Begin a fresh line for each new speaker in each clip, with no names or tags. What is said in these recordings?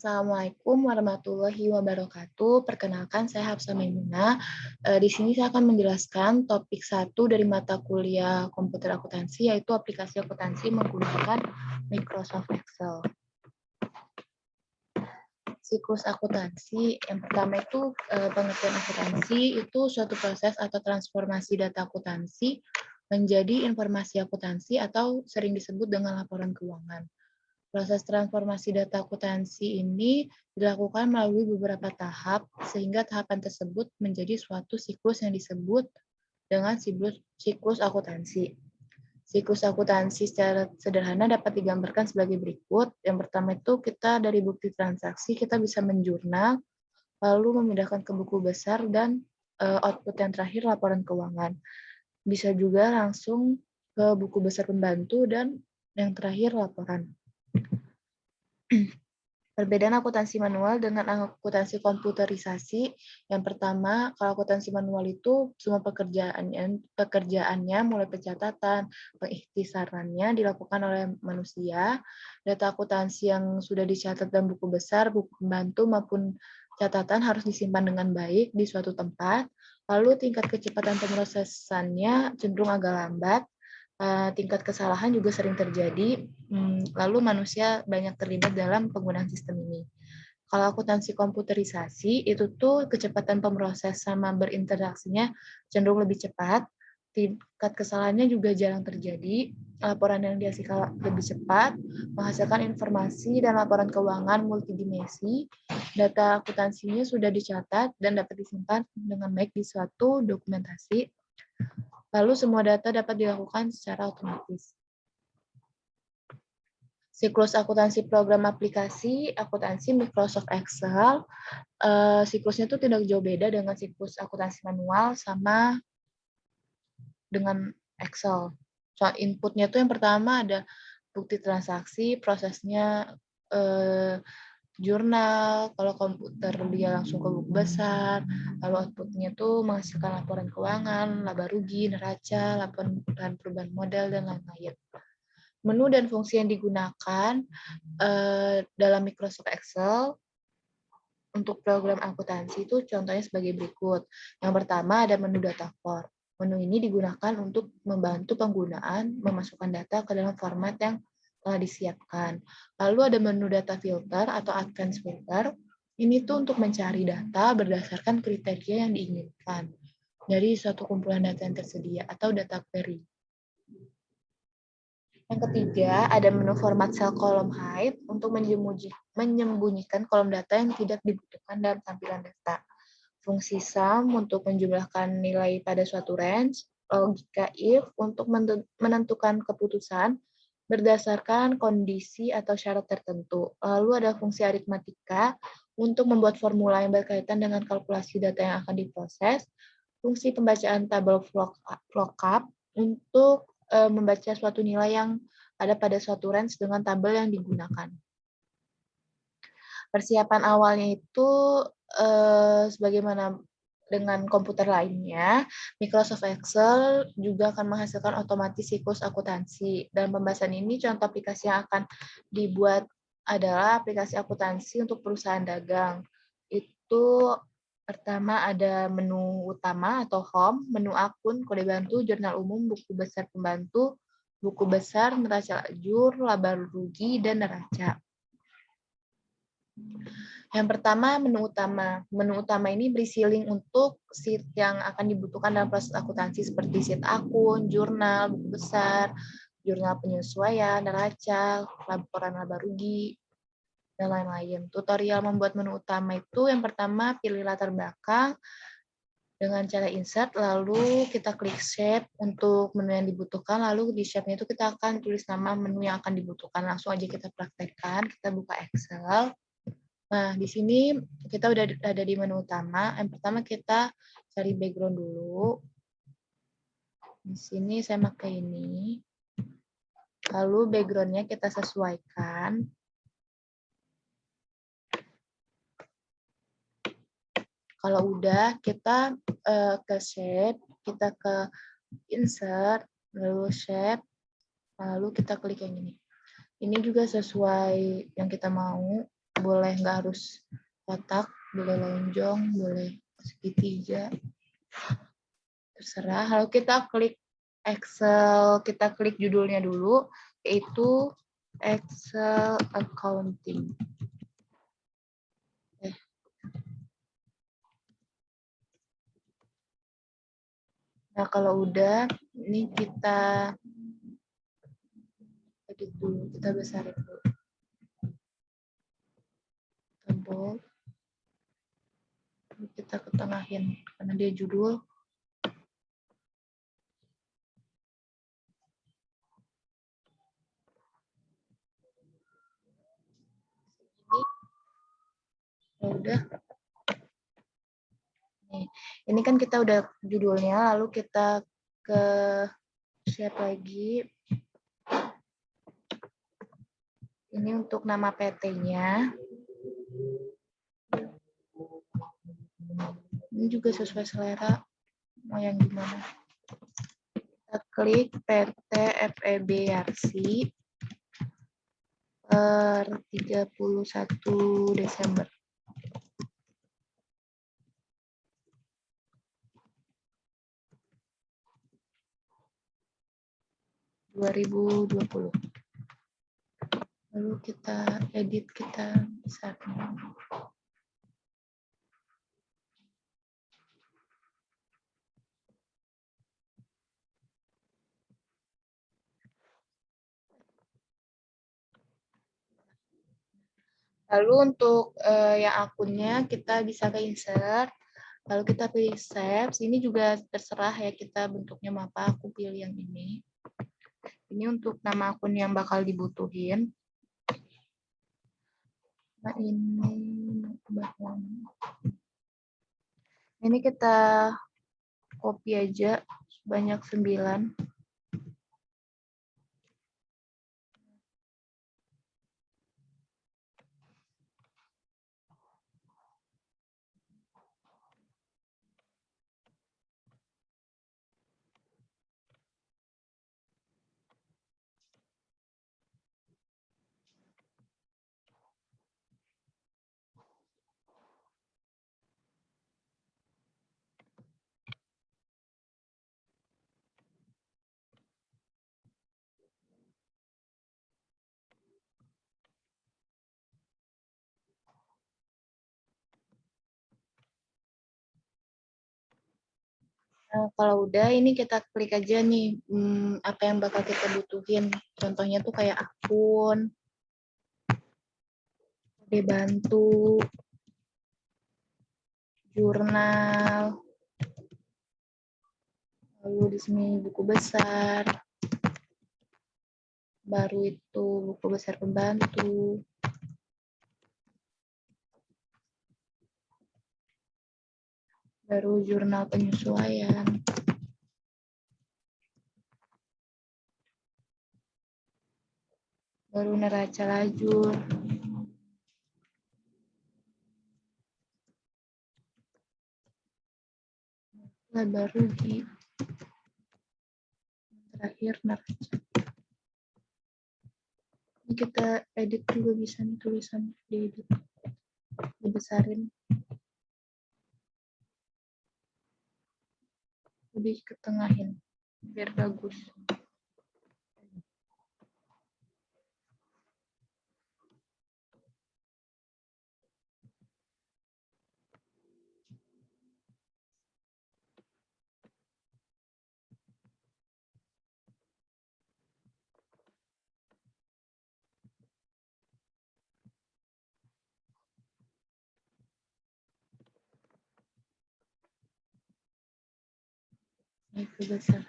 Assalamualaikum warahmatullahi wabarakatuh. Perkenalkan, saya Hafsah Maimunah. Di sini saya akan menjelaskan topik 1 dari mata kuliah komputer akuntansi, yaitu aplikasi akuntansi menggunakan Microsoft Excel. Siklus akuntansi, yang pertama itu pengertian akuntansi itu suatu proses atau transformasi data akuntansi menjadi informasi akuntansi atau sering disebut dengan laporan keuangan. Proses transformasi data akuntansi ini dilakukan melalui beberapa tahap, sehingga tahapan tersebut menjadi suatu siklus yang disebut dengan siklus akuntansi. Siklus akuntansi secara sederhana dapat digambarkan sebagai berikut. Yang pertama itu kita dari bukti transaksi, kita bisa menjurnal, lalu memindahkan ke buku besar, dan output yang terakhir laporan keuangan. Bisa juga langsung ke buku besar pembantu, dan yang terakhir laporan. Perbedaan akuntansi manual dengan akuntansi komputerisasi. Yang pertama, kalau akuntansi manual itu semua pekerjaannya mulai pencatatan, pengikhtisarannya dilakukan oleh manusia. Data akuntansi yang sudah dicatat dalam buku besar, buku pembantu maupun catatan harus disimpan dengan baik di suatu tempat. Lalu tingkat kecepatan pemrosesannya cenderung agak lambat. Tingkat kesalahan juga sering terjadi, lalu manusia banyak terlibat dalam penggunaan sistem ini. Kalau akuntansi komputerisasi, itu tuh kecepatan pemroses sama berinteraksinya cenderung lebih cepat, tingkat kesalahannya juga jarang terjadi, laporan yang dihasilkan lebih cepat, menghasilkan informasi dan laporan keuangan multidimensi, data akuntansinya sudah dicatat dan dapat disimpan dengan baik di suatu dokumentasi. Lalu semua data dapat dilakukan secara otomatis. Siklus akuntansi program aplikasi, akuntansi Microsoft Excel, siklusnya itu tidak jauh beda dengan siklus akuntansi manual sama dengan Excel. Soal inputnya itu yang pertama ada bukti transaksi, prosesnya jurnal, kalau komputer dia langsung ke buku besar, lalu outputnya tuh menghasilkan laporan keuangan, laba rugi, neraca, laporan perubahan modal, dan lain-lain. Menu dan fungsi yang digunakan dalam Microsoft Excel untuk program akuntansi itu contohnya sebagai berikut. Yang pertama ada menu data for. Menu ini digunakan untuk membantu penggunaan memasukkan data ke dalam format yang telah disiapkan. Lalu ada menu data filter atau advanced filter. Ini tuh untuk mencari data berdasarkan kriteria yang diinginkan dari suatu kumpulan data yang tersedia atau data query. Yang ketiga, ada menu format cell column hide untuk menyembunyikan kolom data yang tidak dibutuhkan dalam tampilan data. Fungsi sum untuk menjumlahkan nilai pada suatu range, logika if untuk menentukan keputusan berdasarkan kondisi atau syarat tertentu. Lalu ada fungsi aritmatika untuk membuat formula yang berkaitan dengan kalkulasi data yang akan diproses. Fungsi pembacaan tabel lookup untuk membaca suatu nilai yang ada pada suatu range dengan tabel yang digunakan. Persiapan awalnya itu sebagaimana dengan komputer lainnya, Microsoft Excel juga akan menghasilkan otomatis siklus akuntansi. Dalam pembahasan ini, contoh aplikasi yang akan dibuat adalah aplikasi akuntansi untuk perusahaan dagang. Itu pertama ada menu utama atau home, menu akun, kode bantu, jurnal umum, buku besar pembantu, buku besar, neraca lajur, laba rugi, dan neraca. Yang pertama, menu utama. Menu utama ini berisi link untuk sheet yang akan dibutuhkan dalam proses akuntansi seperti sheet akun, jurnal, buku besar, jurnal penyesuaian, neraca, laporan laba rugi, dan lain-lain. Tutorial membuat menu utama itu yang pertama pilih latar belakang dengan cara insert, lalu kita klik shape untuk menu yang dibutuhkan, lalu di shape-nya itu kita akan tulis nama menu yang akan dibutuhkan. Langsung aja kita praktekkan, kita buka Excel. Nah, di sini kita udah ada di menu utama. Yang pertama kita cari background dulu. Di sini saya pakai ini. Lalu background-nya kita sesuaikan. Kalau udah, kita ke shape, kita ke insert, lalu shape, lalu kita klik yang ini. Ini juga sesuai yang kita mau. boleh nggak harus kotak, boleh lonjong, boleh segitiga, terserah. Lalu kita klik Excel, kita klik judulnya dulu, yaitu Excel Accounting. Nah, kalau udah, ini kita edit dulu, kita besarin dulu. Kita bold, kita ketengahin, karena dia judul. Udah. Nih, ini kan kita udah judulnya, lalu kita ke shape lagi. Ini untuk nama PT-nya. Ini juga sesuai selera, mau yang gimana. Kita klik PT FEB Yarsi per 31 Desember. (2020). Lalu kita edit, kita besarkan. Lalu untuk yang akunnya kita bisa ke insert, lalu kita pilih save. Ini juga terserah ya kita bentuknya mau apa. Aku pilih yang ini. Ini untuk nama akun yang bakal dibutuhin. Nah ini kita copy aja sebanyak 9. Nah, kalau udah, ini kita klik aja nih apa yang bakal kita butuhin. Contohnya tuh kayak akun, kode bantu, jurnal, lalu di sini buku besar, baru itu buku besar pembantu, baru jurnal penyesuaian, baru neraca lajur, laba rugi, terakhir neraca. Ini kita edit juga bisa nih tulisannya, diedit, dibesarin, lebih ketengahin biar bagus. Ini kebesaran.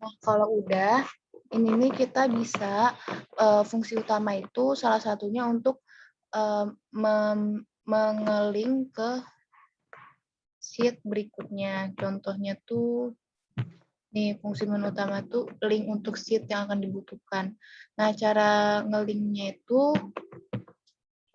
Nah, kalau udah, ini nih kita bisa fungsi utama itu salah satunya untuk mengeling ke sheet berikutnya. Contohnya tuh, nih fungsi menu utama tuh link untuk sheet yang akan dibutuhkan. Nah, cara nge-linknya itu,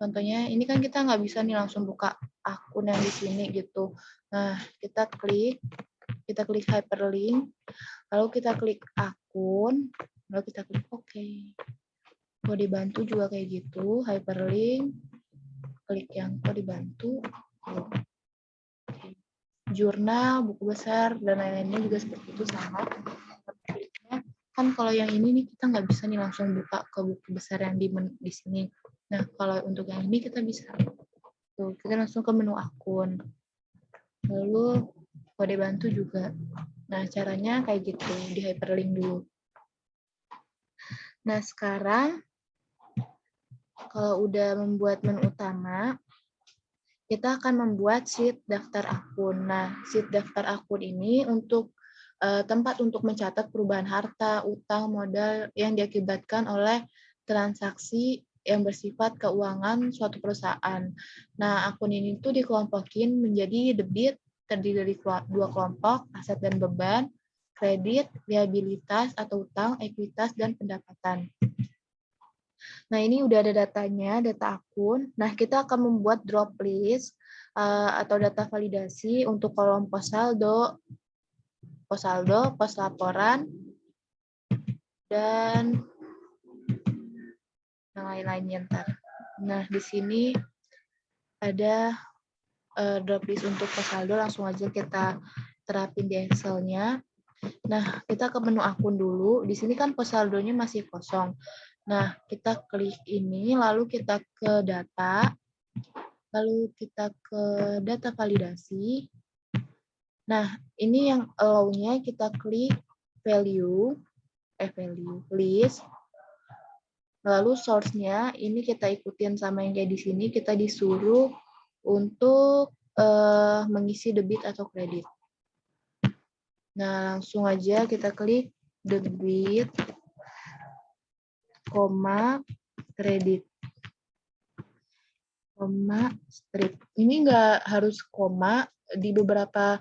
contohnya ini kan kita nggak bisa nih langsung buka akun yang di sini gitu. Nah, kita klik hyperlink, lalu kita klik akun, lalu kita klik OK. Mau dibantu juga kayak gitu, hyperlink, klik yang mau dibantu, jurnal, buku besar, dan lain-lainnya juga seperti itu sama. Kliknya, kan kalau yang ini nih kita nggak bisa nih langsung buka ke buku besar yang di sini. Nah, kalau untuk yang ini kita bisa. Tuh, kita langsung ke menu akun. Lalu kode bantu juga. Nah, caranya kayak gitu, di hyperlink dulu. Nah, sekarang kalau udah membuat menu utama, kita akan membuat sheet daftar akun. Nah, sheet daftar akun ini untuk tempat untuk mencatat perubahan harta, utang, modal yang diakibatkan oleh transaksi yang bersifat keuangan suatu perusahaan. Nah, akun ini tuh dikelompokin menjadi debit, terdiri dari dua kelompok, aset dan beban, kredit, liabilitas atau utang, ekuitas, dan pendapatan. Nah, ini udah ada datanya, data akun. Nah, kita akan membuat drop list atau data validasi untuk kolom pos saldo, pos laporan, dan yang lain-lainnya ntar. Nah, di sini ada drop list untuk pos saldo, langsung aja kita terapin di Excel-nya. Nah, kita ke menu akun dulu. Di sini kan pos saldonya masih kosong. Nah, kita klik ini, lalu kita ke data, lalu kita ke data validasi. Nah, ini yang allow-nya kita klik value list. Lalu source-nya ini kita ikutin sama yang kayak di sini, kita disuruh untuk mengisi debit atau kredit. Nah, langsung aja kita klik debit, kredit, strip. Ini nggak harus koma, di beberapa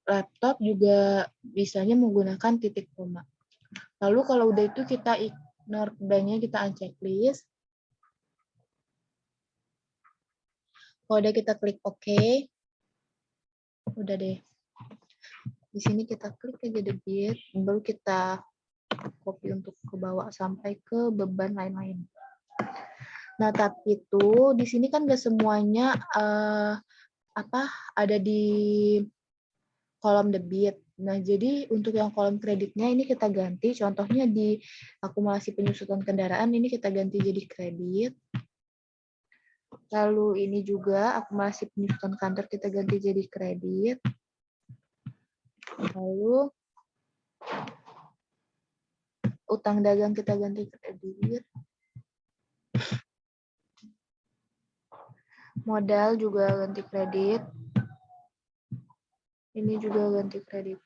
laptop juga bisanya menggunakan titik koma. Lalu kalau udah itu kita ignore banknya, kita unchecklist. Kalau udah kita klik OK, udah deh. Di sini kita klik aja debit, baru kita copy untuk ke bawah sampai ke beban lain-lain. Nah, tapi itu di sini kan nggak semuanya ada di kolom debit. Nah, jadi untuk yang kolom kreditnya ini kita ganti, contohnya di akumulasi penyusutan kendaraan ini kita ganti jadi kredit. Lalu ini juga akumulasi penyusutan kantor kita ganti jadi kredit. Lalu utang dagang kita ganti kredit. Modal juga ganti kredit. Ini juga ganti kredit.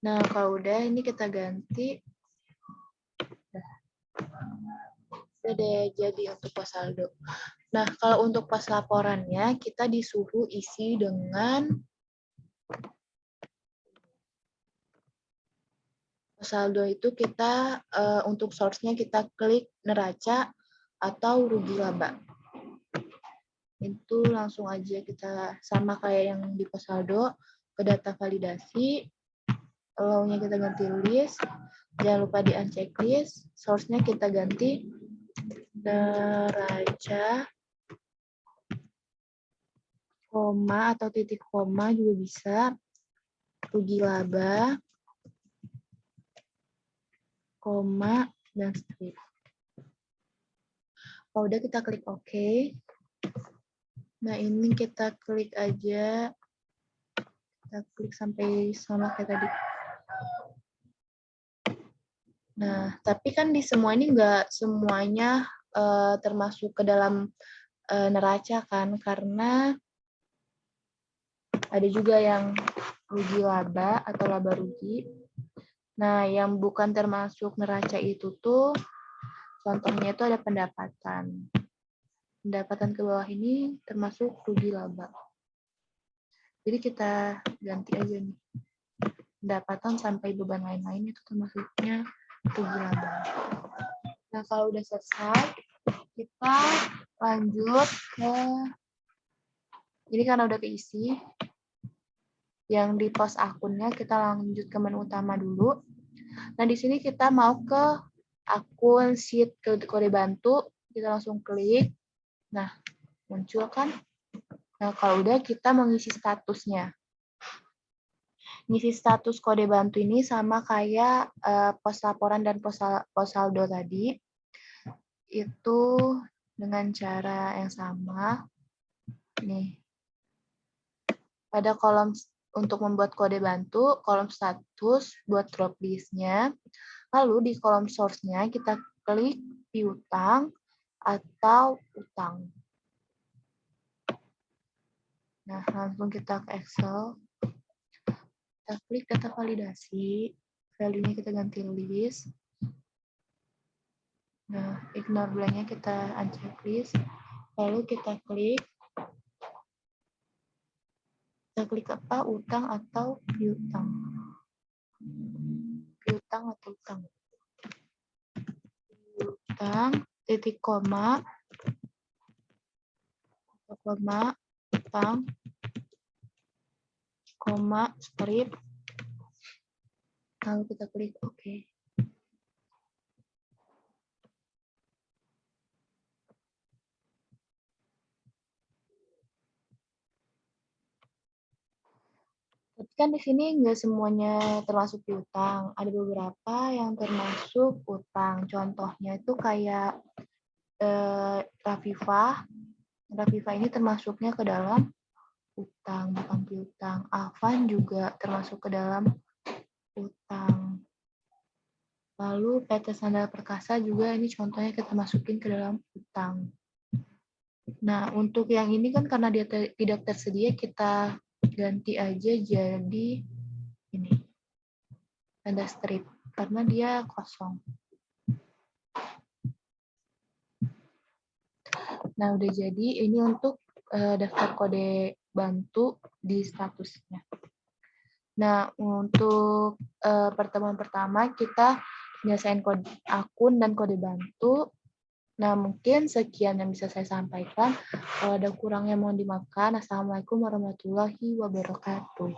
Nah, kalau udah ini kita ganti. Udah deh, jadi untuk pos saldo. Nah, kalau untuk pos laporannya, kita disuruh isi dengan pos saldo itu kita, untuk source-nya kita klik neraca atau rugi laba. Itu langsung aja kita sama kayak yang di pos saldo, ke data validasi, allow-nya kita ganti list, jangan lupa di uncheck list, source-nya kita ganti neraca, koma atau titik koma juga bisa, rugi laba, koma, dan strip. Kalau udah kita klik OK. Nah, ini kita klik aja. Kita klik sampai sama kayak tadi. Nah, tapi kan di semua ini nggak semuanya termasuk ke dalam neraca kan, karena ada juga yang rugi laba atau laba rugi. Nah, yang bukan termasuk neraca itu tuh, contohnya itu ada pendapatan. Pendapatan ke bawah ini termasuk rugi laba. Jadi kita ganti aja nih. Pendapatan sampai beban lain-lain itu termasuknya rugi laba. Nah, kalau udah selesai, kita lanjut ke, jadi karena udah keisi, yang di pos akunnya kita lanjut ke menu utama dulu. Nah, di sini kita mau ke akun sheet kode bantu, kita langsung klik. Nah, muncul kan? Nah, kalau udah kita mengisi statusnya. Ngisi status kode bantu ini sama kayak pos laporan dan pos saldo tadi. Itu dengan cara yang sama. Nih. Pada kolom untuk membuat kode bantu, kolom status buat drop list-nya. Lalu di kolom source-nya kita klik piutang atau utang. Nah, langsung kita ke Excel. Kita klik data validasi. Value-nya kita ganti list. Nah, ignore blank-nya kita uncheck list. Lalu kita klik apa? Utang atau piutang. Piutang atau utang. Piutang, titik koma, utang, koma, strip. Lalu kita klik OK. Tapi kan di sini nggak semuanya termasuk piutang. Ada beberapa yang termasuk utang. Contohnya itu kayak Rafifah. Rafifah ini termasuknya ke dalam utang, bukan piutang. Afan juga termasuk ke dalam utang. Lalu PT Sandal Perkasa juga ini contohnya kita masukin ke dalam utang. Nah, untuk yang ini kan karena dia tidak tersedia, kita ganti aja jadi ini. Tanda strip, karena dia kosong. Nah, udah jadi ini untuk daftar kode bantu di statusnya. Nah, untuk pertemuan pertama kita nyelesain kode akun dan kode bantu. Nah, mungkin sekian yang bisa saya sampaikan. Kalau ada kurangnya mohon dimaafkan. Assalamualaikum warahmatullahi wabarakatuh.